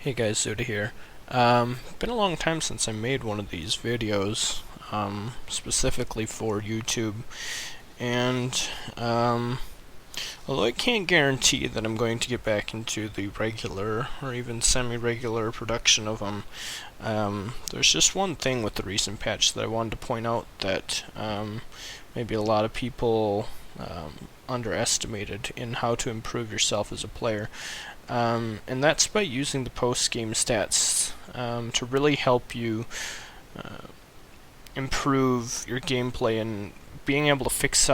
Hey guys, Zuda here. Been a long time since I made one of these videos, specifically for YouTube, and although I can't guarantee that I'm going to get back into the regular or even semi-regular production of them, there's just one thing with the recent patch that I wanted to point out that maybe a lot of people underestimated in how to improve yourself as a player. And that's by using the post-game stats to really help you improve your gameplay and being able to fix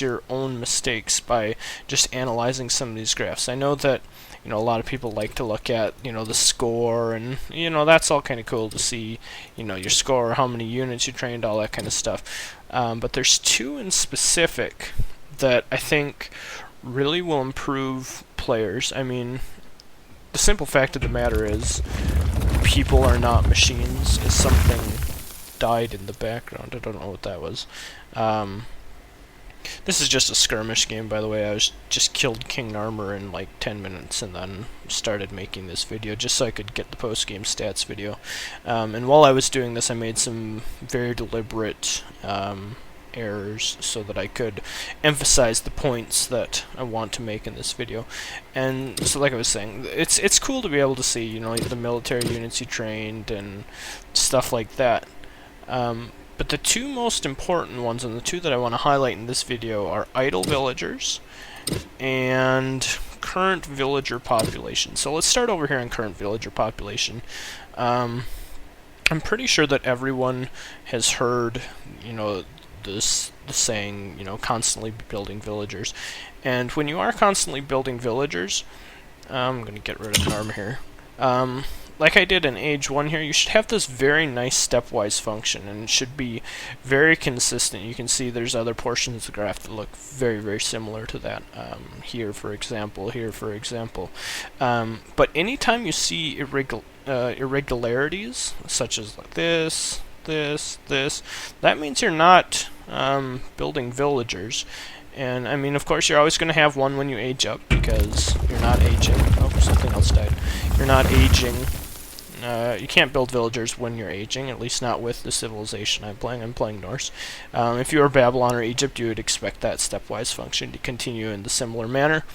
your own mistakes by just analyzing some of these graphs. I know that a lot of people like to look at the score, and that's all kind of cool to see your score, how many units you trained, all that kind of stuff. But there's two in specific that I think really will improve players. I mean, the simple fact of the matter is, people are not machines. Is something died in the background. I don't know what that was. This is just a skirmish game, by the way. I just killed King Armor in like 10 minutes and then started making this video just so I could get the post-game stats video. And while I was doing this, I made some very deliberate errors so that I could emphasize the points that I want to make in this video. And so, like I was saying, it's cool to be able to see the military units you trained and stuff like that. But the two most important ones, and the two that I want to highlight in this video, are idle villagers and current villager population. So let's start over here on current villager population. I'm pretty sure that everyone has heard the saying, constantly building villagers. And when you are constantly building villagers, I'm going to get rid of Narm here. Like I did in Age 1 here, you should have this very nice stepwise function, and it should be very consistent. You can see there's other portions of the graph that look very, very similar to that. Here, for example, here, for example. But anytime you see irregularities, such as like this, that means you're not building villagers. And I mean, of course, you're always going to have one when you age up because you're not aging. Oh, something else died. You're not aging. You can't build villagers when you're aging, at least not with the civilization I'm playing. I'm playing Norse. If you were Babylon or Egypt, you would expect that stepwise function to continue in the similar manner.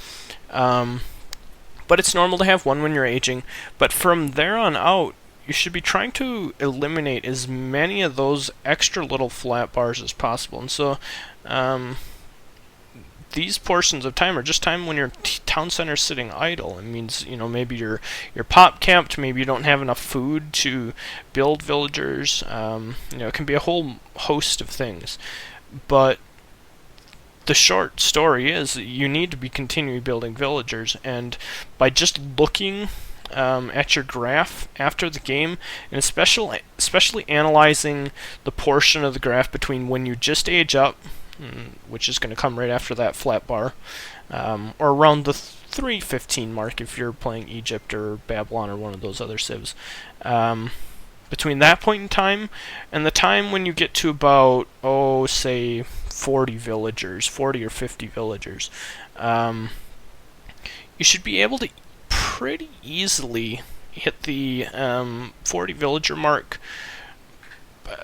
But it's normal to have one when you're aging. But from there on out, you should be trying to eliminate as many of those extra little flat bars as possible. And so, these portions of time are just time when your town center is sitting idle. It means, maybe you're pop camped, maybe you don't have enough food to build villagers. It can be a whole host of things. But the short story is that you need to be continually building villagers, and by just looking at your graph after the game, and especially analyzing the portion of the graph between when you just age up, which is going to come right after that flat bar, or around the 315 mark if you're playing Egypt or Babylon or one of those other civs. Between that point in time and the time when you get to about, say 40 villagers, 40 or 50 villagers, you should be able to pretty easily hit the 40 villager mark.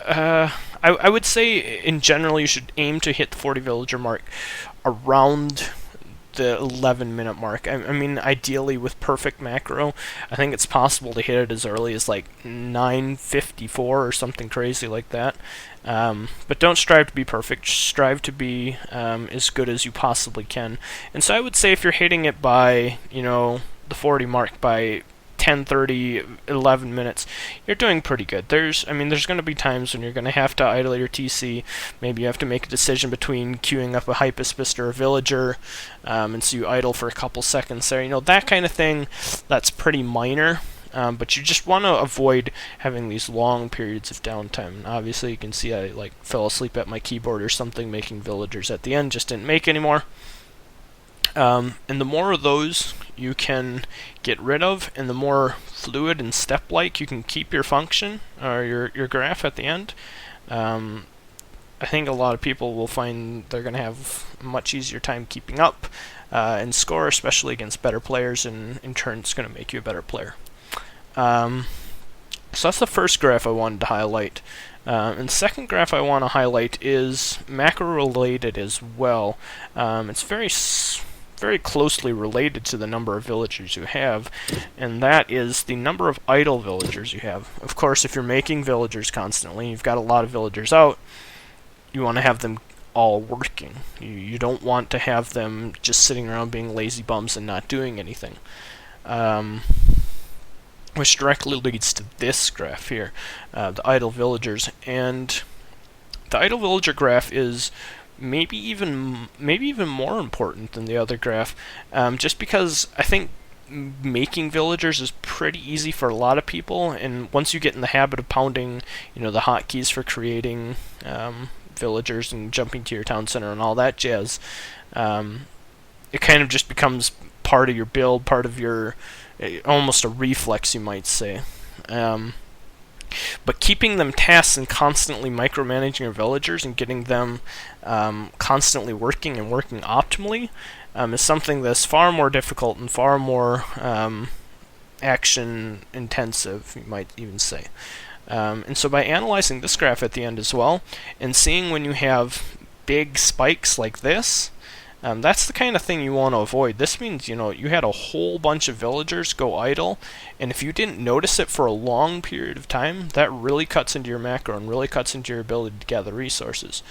I would say in general you should aim to hit the 40 villager mark around the 11-minute mark. I mean, ideally with perfect macro, I think it's possible to hit it as early as like 9:54 or something crazy like that. But don't strive to be perfect. Strive to be as good as you possibly can. And so I would say if you're hitting it by the 40 mark by 10:30, 11 minutes, you're doing pretty good. There's going to be times when you're going to have to idle your TC. Maybe you have to make a decision between queuing up a hypaspist or a villager, and so you idle for a couple seconds there. That kind of thing, that's pretty minor. But you just want to avoid having these long periods of downtime. And obviously, you can see I fell asleep at my keyboard or something making villagers at the end, just didn't make any more. And the more of those you can get rid of, and the more fluid and step-like you can keep your function, or your graph at the end, I think a lot of people will find they're going to have a much easier time keeping up and score, especially against better players, and in turn it's going to make you a better player. So that's the first graph I wanted to highlight. And the second graph I want to highlight is macro-related as well. It's very closely related to the number of villagers you have, and that is the number of idle villagers you have. Of course, if you're making villagers constantly, you've got a lot of villagers out, you want to have them all working. You don't want to have them just sitting around being lazy bums and not doing anything. Which directly leads to this graph here, the idle villagers. And the idle villager graph is maybe even more important than the other graph, just because I think making villagers is pretty easy for a lot of people, and once you get in the habit of pounding, the hotkeys for creating villagers and jumping to your town center and all that jazz, it kind of just becomes part of your build, part of your almost a reflex, you might say. But keeping them tasks and constantly micromanaging your villagers and getting them constantly working and working optimally is something that's far more difficult and far more action intensive, you might even say. And so by analyzing this graph at the end as well, and seeing when you have big spikes like this, that's the kind of thing you want to avoid. This means, you had a whole bunch of villagers go idle, and if you didn't notice it for a long period of time, that really cuts into your macro and really cuts into your ability to gather resources.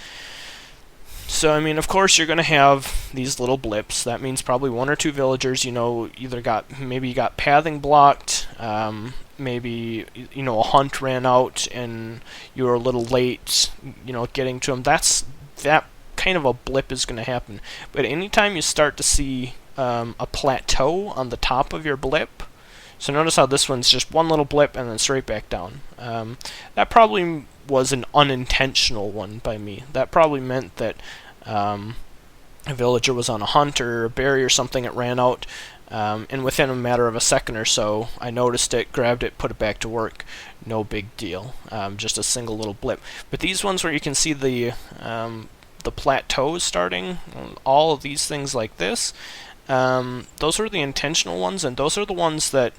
So, of course, you're going to have these little blips. That means probably one or two villagers, either maybe you got pathing blocked, maybe, a hunt ran out and you were a little late, getting to them. That kind of a blip is going to happen. But anytime you start to see a plateau on the top of your blip, so notice how this one's just one little blip and then straight back down. That probably was an unintentional one by me. That probably meant that a villager was on a hunt or a berry or something, it ran out, and within a matter of a second or so, I noticed it, grabbed it, put it back to work. No big deal. Just a single little blip. But these ones where you can see the plateaus starting, all of these things like this, those are the intentional ones, and those are the ones that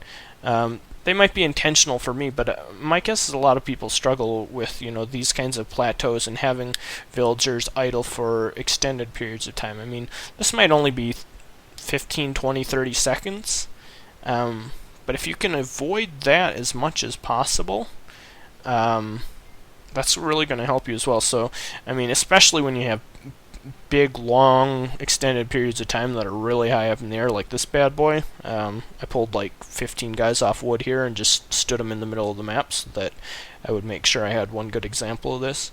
they might be intentional for me, but my guess is a lot of people struggle with these kinds of plateaus and having villagers idle for extended periods of time. This might only be 15, 20, 30 seconds, but if you can avoid that as much as possible, that's really going to help you as well. So, especially when you have big, long, extended periods of time that are really high up in the air, like this bad boy. I pulled like 15 guys off wood here and just stood them in the middle of the map so that I would make sure I had one good example of this.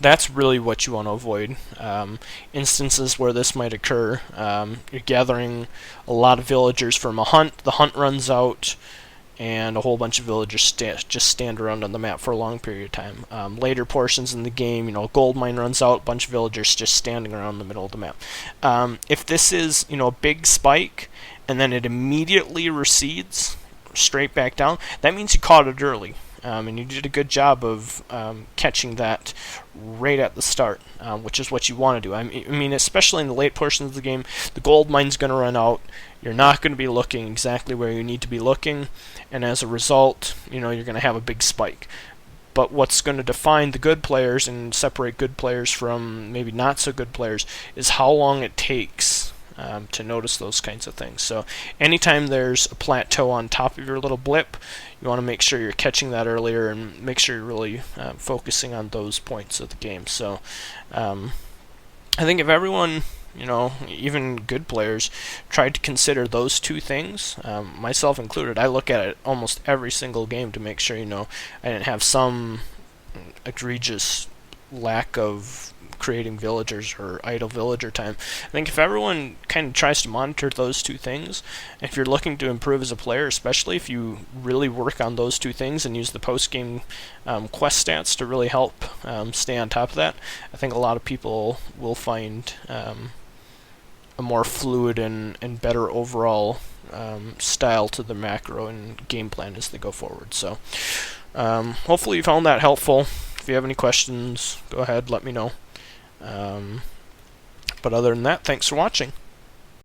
That's really what you want to avoid. Instances where this might occur, you're gathering a lot of villagers from a hunt, the hunt runs out, and a whole bunch of villagers just stand around on the map for a long period of time. Later portions in the game, a gold mine runs out, a bunch of villagers just standing around the middle of the map. If this is, a big spike, and then it immediately recedes straight back down, that means you caught it early. And you did a good job of catching that right at the start, which is what you want to do. Especially in the late portions of the game, the gold mine's going to run out. You're not going to be looking exactly where you need to be looking, and as a result, you're going to have a big spike. But what's going to define the good players and separate good players from maybe not so good players is how long it takes to notice those kinds of things. So anytime there's a plateau on top of your little blip, you want to make sure you're catching that earlier and make sure you're really focusing on those points of the game. So I think if everyone, even good players, tried to consider those two things, myself included, I look at it almost every single game to make sure, I didn't have some egregious lack of creating villagers or idle villager time. I think if everyone kind of tries to monitor those two things, if you're looking to improve as a player, especially if you really work on those two things and use the post-game quest stats to really help stay on top of that, I think a lot of people will find a more fluid and better overall style to the macro and game plan as they go forward. So hopefully you found that helpful. If you have any questions, go ahead, let me know. But other than that, thanks for watching.